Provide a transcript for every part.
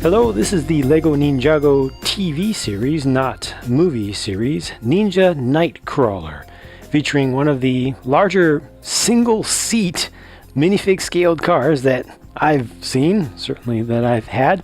Hello, this is the LEGO Ninjago TV series, not movie series, Ninja Nightcrawler, featuring one of the larger single-seat minifig scaled cars that I've seen, certainly that I've had.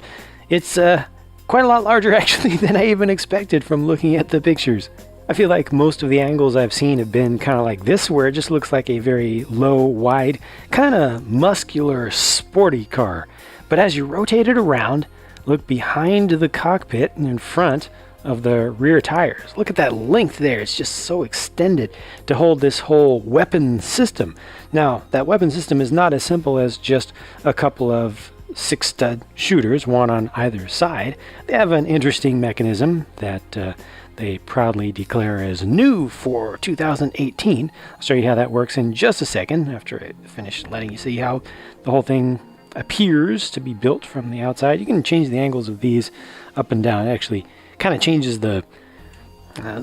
It's quite a lot larger actually than I even expected from looking at the pictures. I feel like most of the angles I've seen have been kind of like this, where it just looks like a very low, wide, kind of muscular, sporty car. But as you rotate it around, look behind the cockpit and in front of the rear tires. Look at that length there. It's just so extended to hold this whole weapon system. Now, that weapon system is not as simple as just a couple of 6-stud shooters, one on either side. They have an interesting mechanism that they proudly declare as new for 2018. I'll show you how that works in just a second after I finish letting you see how the whole thing appears to be built from the outside. You can change the angles of these up and down. It actually kind of changes the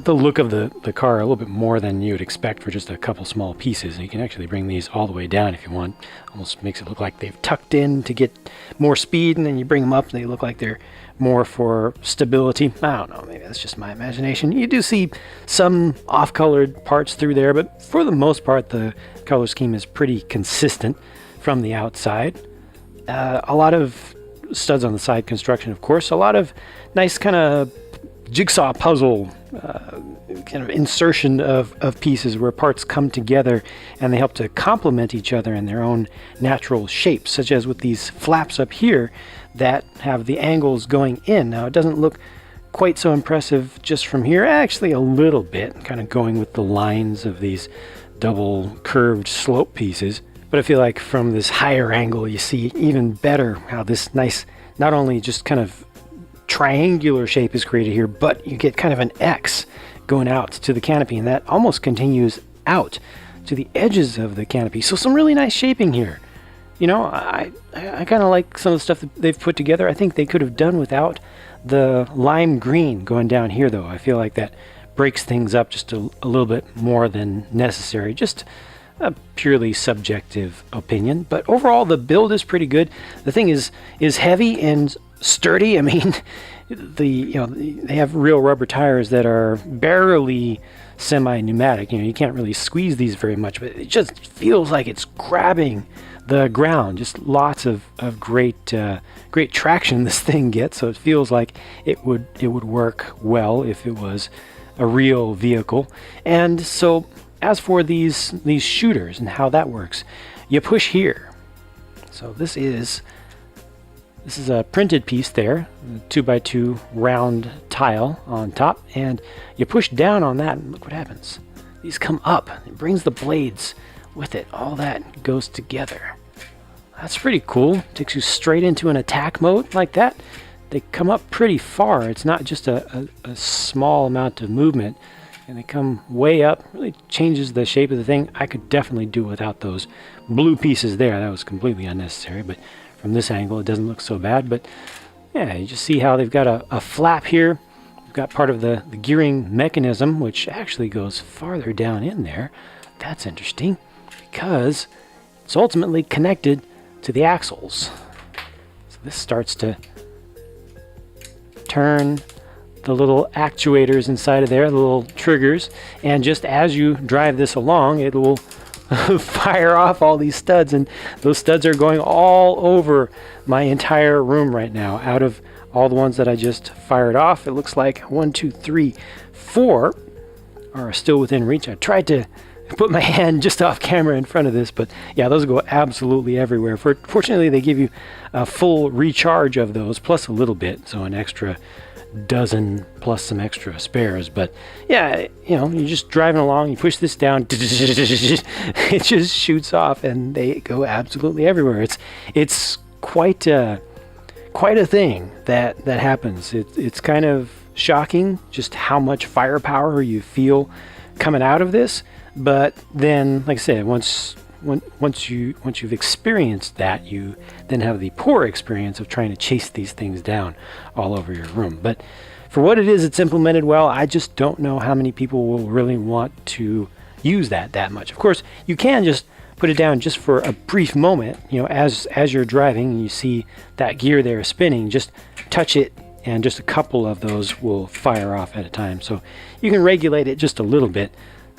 look of the car a little bit more than you would expect for just a couple small pieces. And you can actually bring these all the way down if you want. Almost makes it look like they've tucked in to get more speed, and then you bring them up and they look like they're more for stability. I don't know, maybe that's just my imagination. You do see some off-colored parts through there, but for the most part the color scheme is pretty consistent from the outside. A lot of studs on the side construction, of course. A lot of nice kind of jigsaw puzzle kind of insertion of pieces where parts come together and they help to complement each other in their own natural shapes, such as with these flaps up here that have the angles going in. Now, it doesn't look quite so impressive just from here. Actually, a little bit, kind of going with the lines of these double curved slope pieces. But I feel like from this higher angle, you see even better how this nice, not only just kind of triangular shape is created here, but you get kind of an X going out to the canopy, and that almost continues out to the edges of the canopy. So some really nice shaping here. You know, I kind of like some of the stuff that they've put together. I think they could have done without the lime green going down here, though. I feel like that breaks things up just a little bit more than necessary. Just a purely subjective opinion, but overall the build is pretty good. The thing is heavy and sturdy. I mean, they have real rubber tires that are barely semi-pneumatic. You can't really squeeze these very much, but it just feels like it's grabbing the ground. Just lots of great traction this thing gets. So it feels like it would work well if it was a real vehicle. And so, as for these shooters and how that works, you push here. So this is a printed piece there, 2x2 round tile on top, and you push down on that and look what happens. These come up. It brings the blades with it. All that goes together. That's pretty cool. Takes you straight into an attack mode like that. They come up pretty far. It's not just a small amount of movement. And they come way up, really changes the shape of the thing. I could definitely do without those blue pieces there. That was completely unnecessary, but from this angle it doesn't look so bad. But yeah, you just see how they've got a flap here. We've got part of the gearing mechanism, which actually goes farther down in there. That's interesting because it's ultimately connected to the axles. So this starts to turn the little actuators inside of there, the little triggers, and just as you drive this along, it will fire off all these studs, and those studs are going all over my entire room right now. Out of all the ones that I just fired off, it looks like 1, 2, 3, 4 are still within reach. I tried to put my hand just off camera in front of this, but yeah, those go absolutely everywhere. Fortunately, they give you a full recharge of those, plus a little bit, so an extra dozen plus some extra spares. But yeah, you're just driving along, you push this down, it just shoots off, and they go absolutely everywhere. It's quite a thing that happens. It's kind of shocking just how much firepower you feel coming out of this. But then, like I said, once you've experienced that, you then have the poor experience of trying to chase these things down all over your room. But for what it is, it's implemented well. I just don't know how many people will really want to use that much. Of course, you can just put it down just for a brief moment, you know, as you're driving and you see that gear there spinning, just touch it and just a couple of those will fire off at a time. So you can regulate it just a little bit.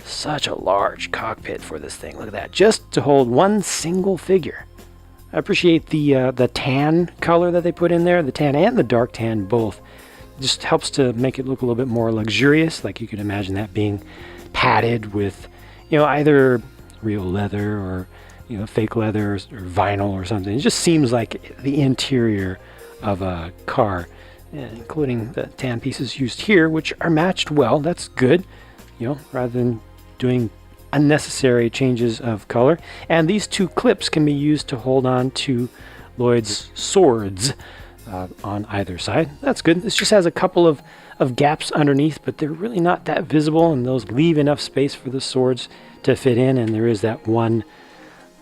Such a large cockpit for this thing. Look at that, just to hold one single figure. I appreciate the tan color that they put in there, the tan and the dark tan both. Just helps to make it look a little bit more luxurious, like you could imagine that being padded with, you know, either real leather or, you know, fake leather or vinyl or something. It just seems like the interior of a car, including the tan pieces used here, which are matched well. That's good, you know, rather than doing unnecessary changes of color. And these two clips can be used to hold on to Lloyd's swords on either side. That's good. This just has a couple of gaps underneath, but they're really not that visible, and those leave enough space for the swords to fit in. And there is that one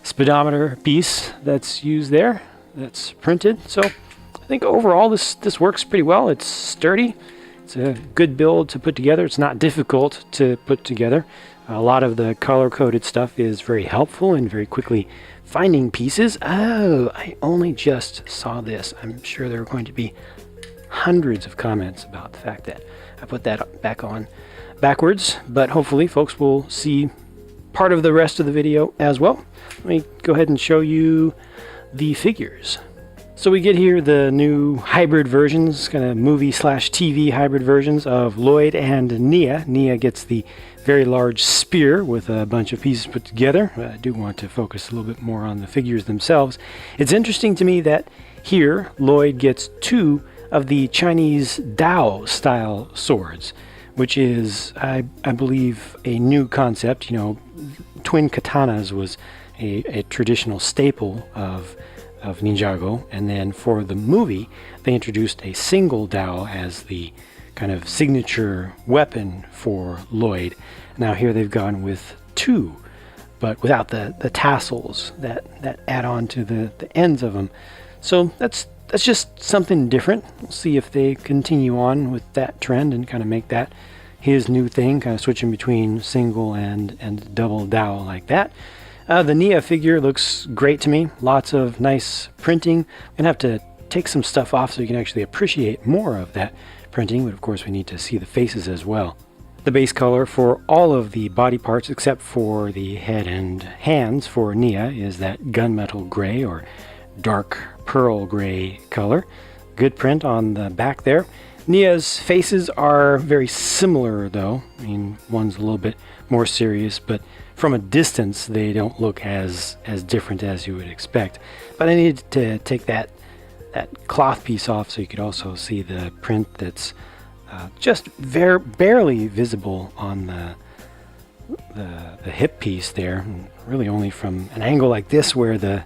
speedometer piece that's used there that's printed. So I think overall this works pretty well. It's sturdy. It's a good build to put together. It's not difficult to put together. A lot of the color-coded stuff is very helpful and very quickly finding pieces. Oh, I only just saw this. I'm sure there are going to be hundreds of comments about the fact that I put that back on backwards, but hopefully folks will see part of the rest of the video as well. Let me go ahead and show you the figures. So we get here the new hybrid versions, kind of movie/TV hybrid versions of Lloyd and Nia. Nia gets the very large spear with a bunch of pieces put together. I do want to focus a little bit more on the figures themselves. It's interesting to me that here Lloyd gets two of the Chinese Dao style swords, which is, I believe, a new concept. You know, twin katanas was a traditional staple of Ninjago, and then for the movie they introduced a single Dao as the kind of signature weapon for Lloyd. Now here they've gone with two, but without the tassels that add on to the ends of them. So that's just something different. We'll see if they continue on with that trend and kind of make that his new thing, kind of switching between single and double Dao like that. The Nia figure looks great to me. Lots of nice printing. I'm going to have to take some stuff off so you can actually appreciate more of that printing, but of course we need to see the faces as well. The base color for all of the body parts except for the head and hands for Nia is that gunmetal gray or dark pearl gray color. Good print on the back there. Nia's faces are very similar though. I mean, one's a little bit more serious, but from a distance they don't look as different as you would expect. But I needed to take that cloth piece off so you could also see the print that's just barely visible on the hip piece there, and really only from an angle like this where the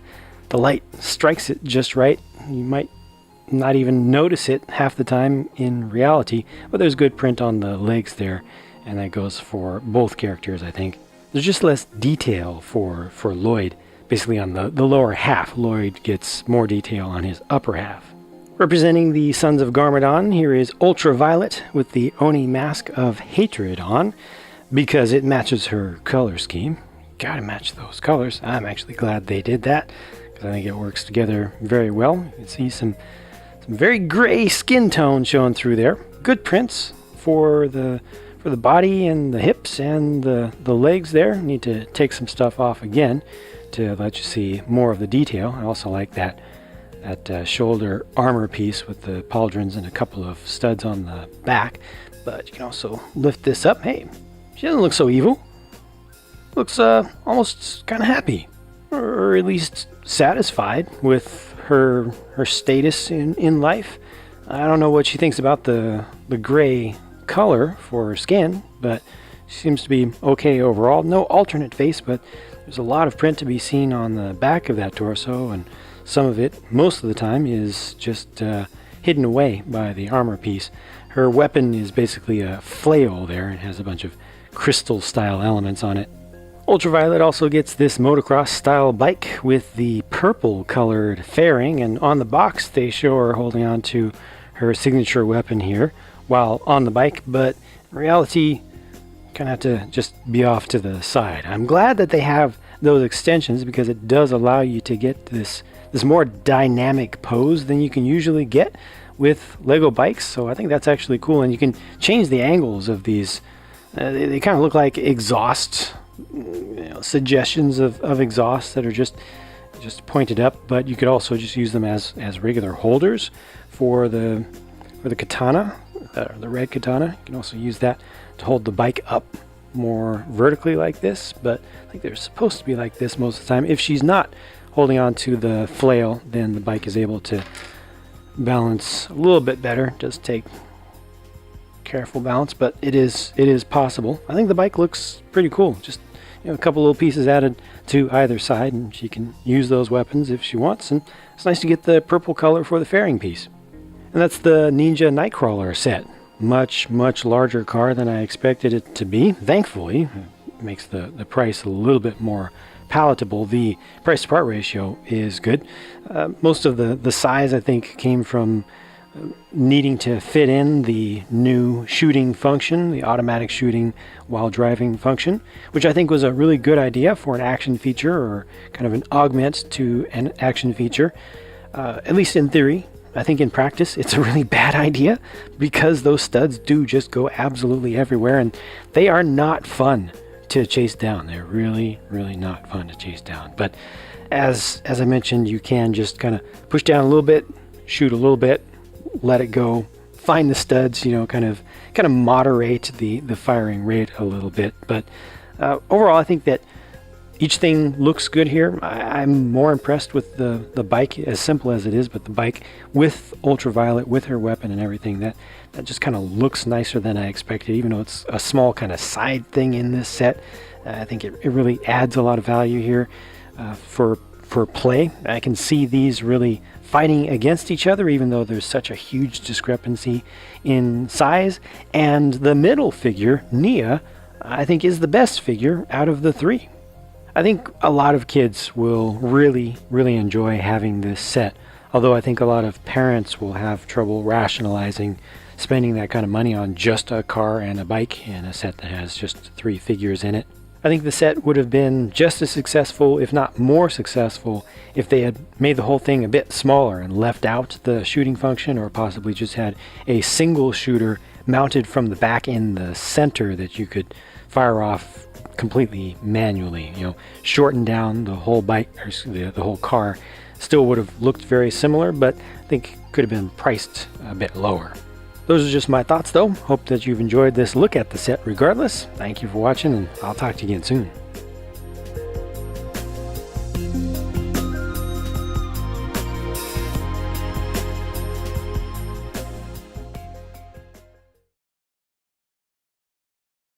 light strikes it just right. You might not even notice it half the time in reality, but there's good print on the legs there, and that goes for both characters. I think there's just less detail for Lloyd. Basically on the lower half, Lloyd gets more detail on his upper half. Representing the Sons of Garmadon, here is Ultraviolet with the Oni mask of hatred on, because it matches her color scheme. Gotta match those colors. I'm actually glad they did that, because I think it works together very well. You can see some very gray skin tone showing through there. Good prints for the body and the hips and the legs there. Need to take some stuff off again to let you see more of the detail. I also like that shoulder armor piece with the pauldrons and a couple of studs on the back. But you can also lift this up. Hey, she doesn't look so evil. Looks almost kind of happy, or at least satisfied with her status in life. I don't know what she thinks about the gray color for her skin, but she seems to be okay overall. No alternate face, but there's a lot of print to be seen on the back of that torso, and some of it, most of the time, is just hidden away by the armor piece. Her weapon is basically a flail there. It has a bunch of crystal-style elements on it. Ultraviolet also gets this motocross-style bike with the purple-colored fairing, and on the box they show her holding on to her signature weapon here while on the bike, but in reality kind of have to just be off to the side. I'm glad that they have those extensions because it does allow you to get this more dynamic pose than you can usually get with Lego bikes. So I think that's actually cool, and you can change the angles of these. They kind of look like exhaust, suggestions of exhausts that are just pointed up, but you could also just use them as regular holders for the katana, the red katana. You can also use that to hold the bike up more vertically like this, but I think they're supposed to be like this most of the time. If she's not holding on to the flail, then the bike is able to balance a little bit better. Just take careful balance, but it is possible. I think the bike looks pretty cool. Just a couple little pieces added to either side, and she can use those weapons if she wants. And it's nice to get the purple color for the fairing piece. And that's the Ninja Nightcrawler set. Much larger car than I expected it to be. Thankfully, it makes the price a little bit more palatable. The price to part ratio is good. Most of the size, I think, came from needing to fit in the new shooting function, the automatic shooting while driving function, which I think was a really good idea for an action feature, or kind of an augment to an action feature, at least in theory. I think in practice it's a really bad idea because those studs do just go absolutely everywhere, and they are not fun to chase down. They're really not fun to chase down. But as I mentioned, you can just kind of push down a little bit, shoot a little bit, let it go, find the studs, kind of moderate the firing rate a little bit. But overall, I think that each thing looks good here. I'm more impressed with the bike, as simple as it is, but the bike with Ultraviolet, with her weapon and everything, that just kind of looks nicer than I expected, even though it's a small kind of side thing in this set. I think it really adds a lot of value here for play. I can see these really fighting against each other, even though there's such a huge discrepancy in size. And the middle figure, Nia, I think is the best figure out of the three. I think a lot of kids will really enjoy having this set, although I think a lot of parents will have trouble rationalizing spending that kind of money on just a car and a bike in a set that has just 3 figures in it. I think the set would have been just as successful, if not more successful, if they had made the whole thing a bit smaller and left out the shooting function, or possibly just had a single shooter mounted from the back in the center that you could fire off completely manually. Shorten down the whole bike, or the whole car. Still would have looked very similar, but I think could have been priced a bit lower. Those are just my thoughts though. Hope that you've enjoyed this look at the set regardless. Thank you for watching, and I'll talk to you again soon.